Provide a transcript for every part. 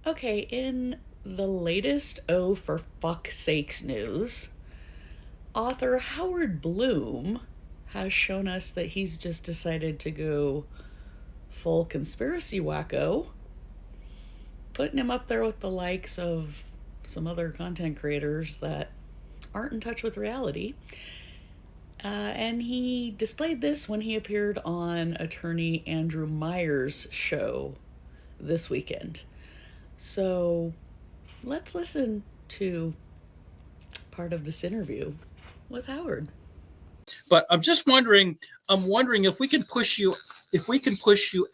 Okay, in the latest Oh for Fuck's Sakes news, author Howard Blum has shown us that he's just decided to go full conspiracy wacko, putting him up there with the likes of some other content creators that aren't in touch with reality. And he displayed this when he appeared on attorney Andrew Meyers' show this weekend. So let's listen to part of this interview with Howard. But I'm wondering if we can push you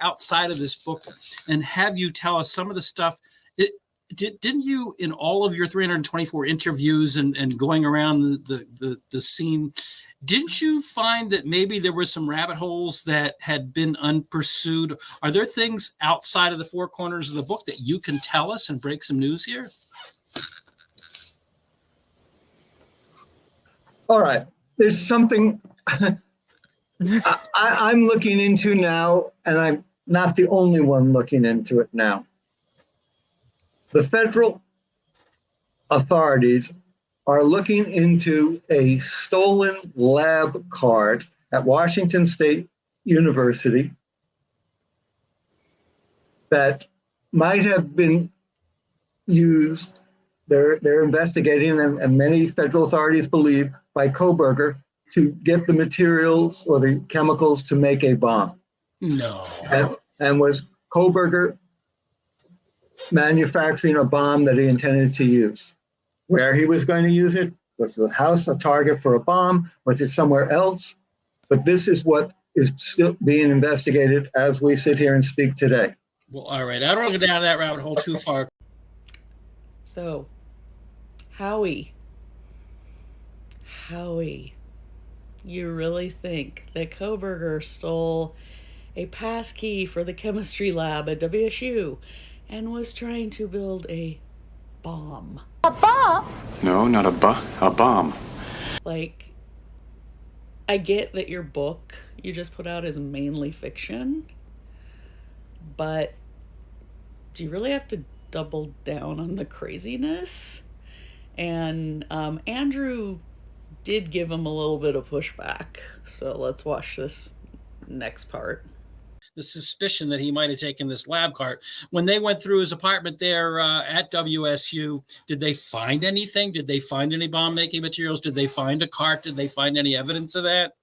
outside of this book and have you tell us some of the stuff. Didn't you, in all of your 324 interviews and going around the scene, didn't you find that maybe there were some rabbit holes that had been unpursued? Are there things outside of the four corners of the book that you can tell us and break some news here? All right. There's something I'm looking into now, and I'm not the only one looking into it now. The federal authorities are looking into a stolen lab card at Washington State University that might have been used. They're investigating, and many federal authorities believe, by Kohberger to get the materials or the chemicals to make a bomb. No. And was Kohberger manufacturing a bomb that he intended to use? Where he was going to use it? Was the house a target for a bomb? Was it somewhere else? But this is what is still being investigated as we sit here and speak today. Well, all right. I don't want to go down that rabbit hole too far. So, Howie, you really think that Kohberger stole a passkey for the chemistry lab at WSU and was trying to build a bomb? A bomb? No, not a bomb. Like, I get that your book you just put out is mainly fiction, but do you really have to double down on the craziness? And Andrew did give him a little bit of pushback, so let's watch this next part. The suspicion that he might have taken this lab cart. When they went through his apartment there at WSU, did they find anything? Did they find any bomb-making materials? Did they find a cart? Did they find any evidence of that?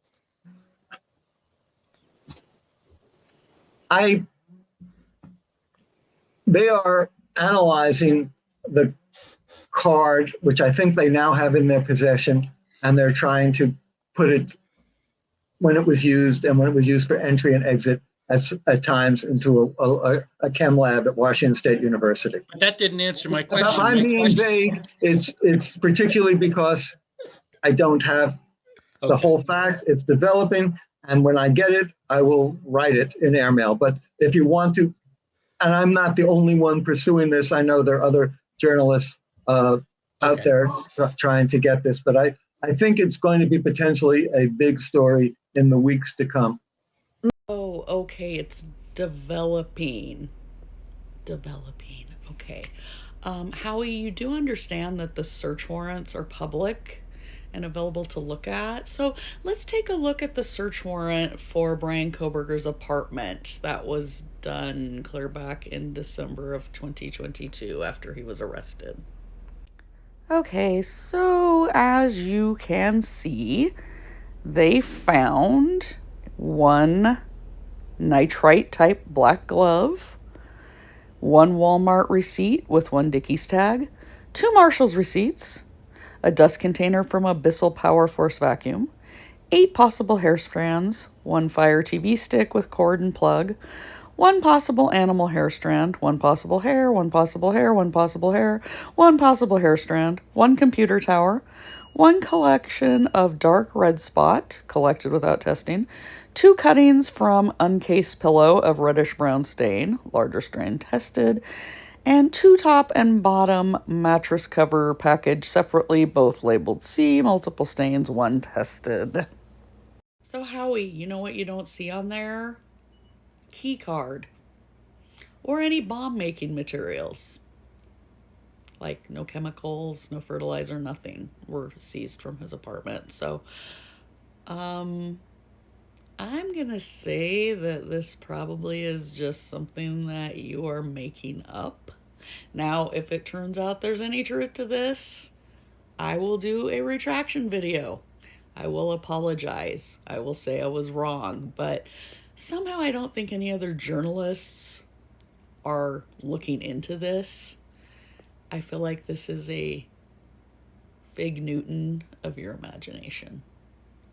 They are analyzing the card, which I think they now have in their possession, and they're trying to put it, when it was used and when it was used for entry and exit at times, into a chem lab at Washington State University. But that didn't answer my question. I'm being vague. It's particularly because I don't have the whole facts. It's developing, and when I get it, I will write it in airmail. But if you want to, and I'm not the only one pursuing this. I know there are other journalists out there trying to get this, but I think it's going to be potentially a big story in the weeks to come. Oh, okay, it's developing. Okay. Howie, you do understand that the search warrants are public and available to look at. So let's take a look at the search warrant for Brian Kohberger's apartment that was done clear back in December of 2022 after he was arrested. Okay, so as you can see, they found one nitrite type black glove, one Walmart receipt with one Dickies tag, two Marshall's receipts, a dust container from a Bissell Power Force vacuum, 8 possible hair strands, one Fire TV stick with cord and plug, one possible animal hair strand, one possible hair, one possible hair, one possible hair, one possible hair strand, one computer tower, one collection of dark red spot, collected without testing, 2 cuttings from uncased pillow of reddish brown stain, larger strain tested, and 2 top and bottom mattress cover packaged separately, both labeled C, multiple stains, 1 tested. So Howie, you know what you don't see on there? Keycard. Or any bomb-making materials. Like no chemicals, no fertilizer, nothing were seized from his apartment. So I'm gonna say that this probably is just something that you are making up. Now, if it turns out there's any truth to this, I will do a retraction video. I will apologize. I will say I was wrong, but somehow I don't think any other journalists are looking into this. I feel like this is a Fig Newton of your imagination.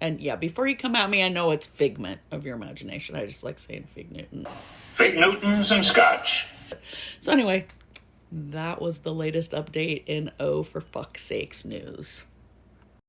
And yeah, before you come at me, I know it's figment of your imagination. I just like saying Fig Newton. Fig Newtons and scotch. So anyway, that was the latest update in Oh for Fuck's Sakes news.